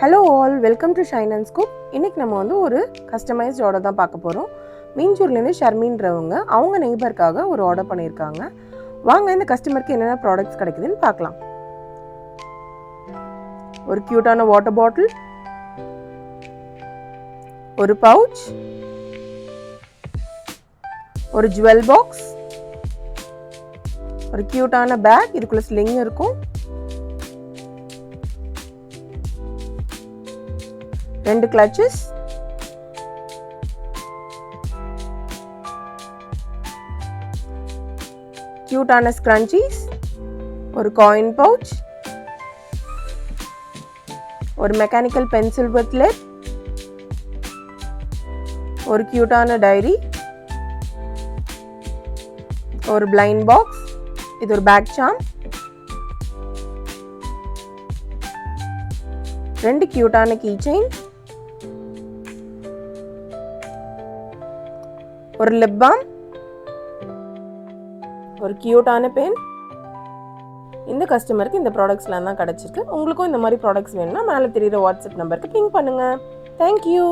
Hello all, welcome to shine and scoop. இன்றைக்கி நம்ம வந்து ஒரு கஸ்டமைஸ்ட் ஆர்டர் தான் பார்க்க போகிறோம். மீஞ்சூர்லேருந்து ஷர்மின்றவங்க அவங்க நெய்பருக்காக ஒரு ஆர்டர் பண்ணியிருக்காங்க. வாங்க இந்த கஸ்டமருக்கு என்னென்ன ப்ராடக்ட்ஸ் கிடைக்குதுன்னு பார்க்கலாம். ஒரு க்யூட்டான வாட்டர் பாட்டில், ஒரு பவுச், ஒரு ஜுவல் பாக்ஸ், ஒரு க்யூட்டான பேக், இதுக்குள்ள ஸ்லிங் இருக்கும், 2 கிளட்சஸ், கியூட்டான ஸ்க்ரன்ச்சீஸ், ஒரு காயின் பவுச், ஒரு மெக்கானிக்கல் பென்சில் வித் லெட், ஒரு கியூட்டான டைரி, ஒரு பிளைண்ட் பாக்ஸ், இது ஒரு பேக் சாம், 2 கியூட்டான கீ செயின், ஒரு லிப் பாம், ஒரு கியூட்டான பென். இந்த கஸ்டமருக்கு இந்த ப்ராடக்ட்ஸ்லாம் தான் கிடச்சிருக்கு. உங்களுக்கும் இந்த மாதிரி ப்ராடக்ட்ஸ் வேணும்னா மேலே தெரியுற வாட்ஸ்அப் நம்பருக்கு பிங் பண்ணுங்கள். தேங்க்யூ.